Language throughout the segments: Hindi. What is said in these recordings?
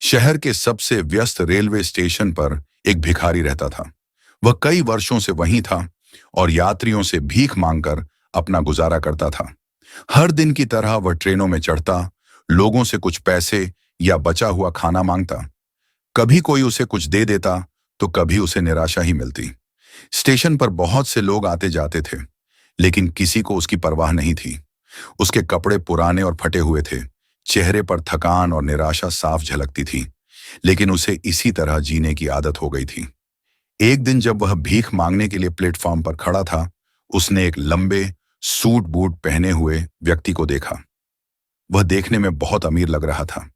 शहर के सबसे व्यस्त रेलवे स्टेशन पर एक भिखारी रहता था। वह कई वर्षों से वहीं था और यात्रियों से भीख मांगकर अपना गुजारा करता था। हर दिन की तरह वह ट्रेनों में चढ़ता, लोगों से कुछ पैसे या बचा हुआ खाना मांगता। कभी कोई उसे कुछ दे देता तो कभी उसे निराशा ही मिलती। स्टेशन पर बहुत से लोग आते जाते थे, लेकिन किसी को उसकी परवाह नहीं थी। उसके कपड़े पुराने और फटे हुए थे, चेहरे पर थकान और निराशा साफ झलकती थी, लेकिन उसे इसी तरह जीने की आदत हो गई थी। एक दिन जब वह भीख मांगने के लिए प्लेटफॉर्म पर खड़ा था, उसने एक लंबे सूट बूट पहने हुए व्यक्ति को देखा। वह देखने में बहुत अमीर लग रहा था।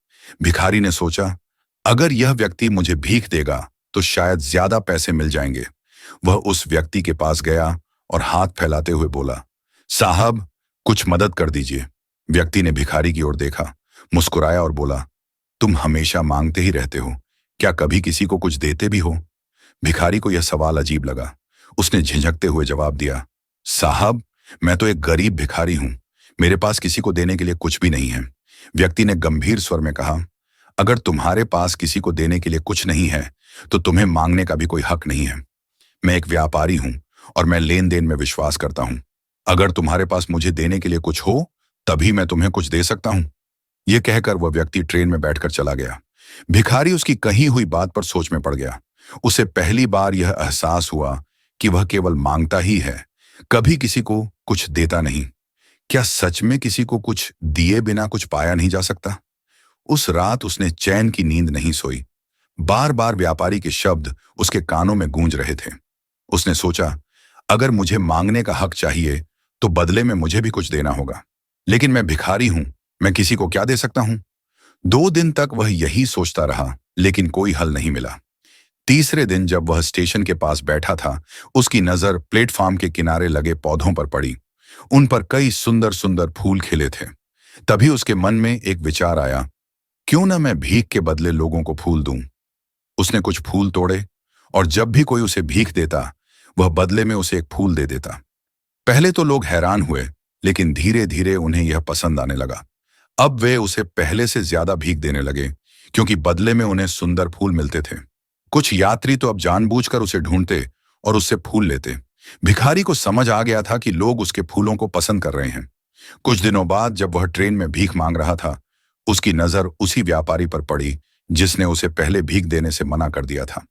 भिखारी ने सोचा, अगर यह व्यक्ति मुझे भीख देगा तो शायद ज्यादा पैसे मिल जाएंगे। वह उस व्यक्ति के पास गया और हाथ फैलाते हुए बोला, साहब, कुछ मदद कर दीजिए। व्यक्ति ने भिखारी की ओर देखा, मुस्कुराया और बोला, तुम हमेशा मांगते ही रहते हो, क्या कभी किसी को कुछ देते भी हो? भिखारी को यह सवाल अजीब लगा। उसने झिझकते हुए जवाब दिया, साहब, मैं तो एक गरीब भिखारी हूं, मेरे पास किसी को देने के लिए कुछ भी नहीं है। व्यक्ति ने गंभीर स्वर में कहा, अगर तुम्हारे पास किसी को देने के लिए कुछ नहीं है तो तुम्हें मांगने का भी कोई हक नहीं है। मैं एक व्यापारी हूं और मैं लेन देन में विश्वास करता हूं। अगर तुम्हारे पास मुझे देने के लिए कुछ हो तभी मैं तुम्हें कुछ दे सकता हूं। यह कहकर वह व्यक्ति ट्रेन में बैठकर चला गया। भिखारी उसकी कही हुई बात पर सोच में पड़ गया। उसे पहली बार यह एहसास हुआ कि वह केवल मांगता ही है, कभी किसी को कुछ देता नहीं। क्या सच में किसी को कुछ दिए बिना कुछ पाया नहीं जा सकता? उस रात उसने चैन की नींद नहीं सोई। बार बार व्यापारी के शब्द उसके कानों में गूंज रहे थे। उसने सोचा, अगर मुझे मांगने का हक चाहिए तो बदले में मुझे भी कुछ देना होगा। लेकिन मैं भिखारी हूं, मैं किसी को क्या दे सकता हूं? 2 दिन तक वह यही सोचता रहा, लेकिन कोई हल नहीं मिला। तीसरे दिन जब वह स्टेशन के पास बैठा था, उसकी नजर प्लेटफॉर्म के किनारे लगे पौधों पर पड़ी। उन पर कई सुंदर सुंदर फूल खिले थे। तभी उसके मन में एक विचार आया, क्यों न मैं भीख के बदले लोगों को फूल दूं। उसने कुछ फूल तोड़े और जब भी कोई उसे भीख देता, वह बदले में उसे एक फूल दे देता। पहले तो लोग हैरान हुए, लेकिन धीरे धीरे उन्हें यह पसंद आने लगा। अब वे उसे पहले से ज्यादा भीख देने लगे, क्योंकि बदले में उन्हें सुंदर फूल मिलते थे। कुछ यात्री तो अब जानबूझकर उसे ढूंढते और उससे फूल लेते। भिखारी को समझ आ गया था कि लोग उसके फूलों को पसंद कर रहे हैं। कुछ दिनों बाद जब वह ट्रेन में भीख मांग रहा था, उसकी नजर उसी व्यापारी पर पड़ी जिसने उसे पहले भीख देने से मना कर दिया था।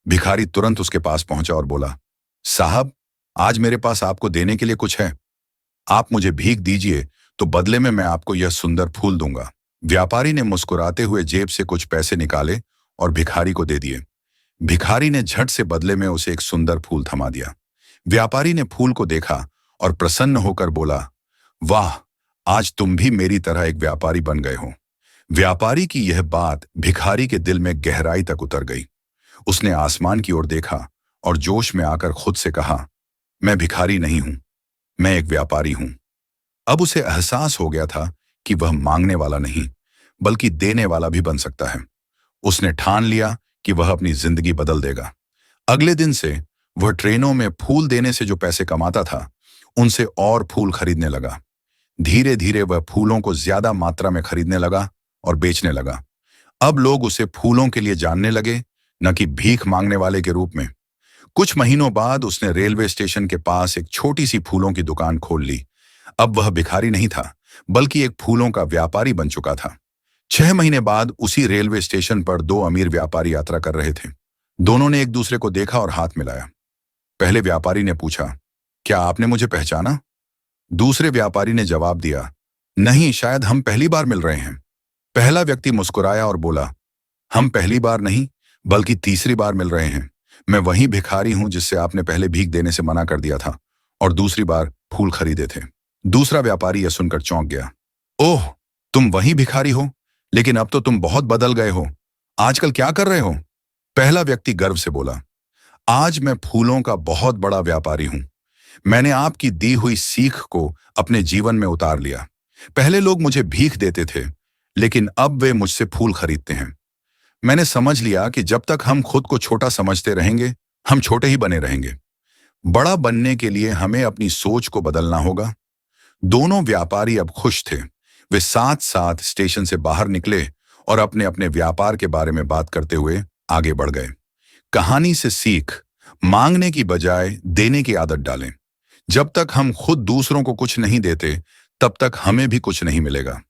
भिखारी तुरंत उसके पास पहुंचा और बोला, साहब, आज मेरे पास आपको देने के लिए कुछ है। आप मुझे भीख दीजिए तो बदले में मैं आपको यह सुंदर फूल दूंगा। व्यापारी ने मुस्कुराते हुए जेब से कुछ पैसे निकाले और भिखारी को दे दिए। भिखारी ने झट से बदले में उसे एक सुंदर फूल थमा दिया। व्यापारी ने फूल को देखा और प्रसन्न होकर बोला, वाह, आज तुम भी मेरी तरह एक व्यापारी बन गए हो। व्यापारी की यह बात भिखारी के दिल में गहराई तक उतर गई। उसने आसमान की ओर देखा और जोश में आकर खुद से कहा, मैं भिखारी नहीं हूं, मैं एक व्यापारी हूं। अब उसे एहसास हो गया था कि वह मांगने वाला नहीं, बल्कि देने वाला भी बन सकता है। उसने ठान लिया कि वह अपनी जिंदगी बदल देगा। अगले दिन से वह ट्रेनों में फूल देने से जो पैसे कमाता था, उनसे और फूल खरीदने लगा। धीरे धीरे वह फूलों को ज्यादा मात्रा में खरीदने लगा और बेचने लगा। अब लोग उसे फूलों के लिए जानने लगे, न कि भीख मांगने वाले के रूप में। कुछ महीनों बाद उसने रेलवे स्टेशन के पास एक छोटी सी फूलों की दुकान खोल ली। अब वह भिखारी नहीं था, बल्कि एक फूलों का व्यापारी बन चुका था। 6 महीने बाद उसी रेलवे स्टेशन पर 2 अमीर व्यापारी यात्रा कर रहे थे। दोनों ने एक दूसरे को देखा और हाथ मिलाया। पहले व्यापारी ने पूछा, क्या आपने मुझे पहचाना? दूसरे व्यापारी ने जवाब दिया, नहीं, शायद हम पहली बार मिल रहे हैं। पहला व्यक्ति मुस्कुराया और बोला, हम पहली बार नहीं, बल्कि तीसरी बार मिल रहे हैं। मैं वही भिखारी हूं जिससे आपने पहले भीख देने से मना कर दिया था और दूसरी बार फूल खरीदे थे। दूसरा व्यापारी यह सुनकर चौंक गया, ओह, तुम वही भिखारी हो, लेकिन अब तो तुम बहुत बदल गए हो। आजकल क्या कर रहे हो? पहला व्यक्ति गर्व से बोला, आज मैं फूलों का बहुत बड़ा व्यापारी हूं। मैंने आपकी दी हुई सीख को अपने जीवन में उतार लिया। पहले लोग मुझे भीख देते थे, लेकिन अब वे मुझसे फूल खरीदते हैं। मैंने समझ लिया कि जब तक हम खुद को छोटा समझते रहेंगे, हम छोटे ही बने रहेंगे। बड़ा बनने के लिए हमें अपनी सोच को बदलना होगा। दोनों व्यापारी अब खुश थे। वे साथ साथ स्टेशन से बाहर निकले और अपने अपने व्यापार के बारे में बात करते हुए आगे बढ़ गए। कहानी से सीख, मांगने की बजाय देने की आदत डालें। जब तक हम खुद दूसरों को कुछ नहीं देते, तब तक हमें भी कुछ नहीं मिलेगा।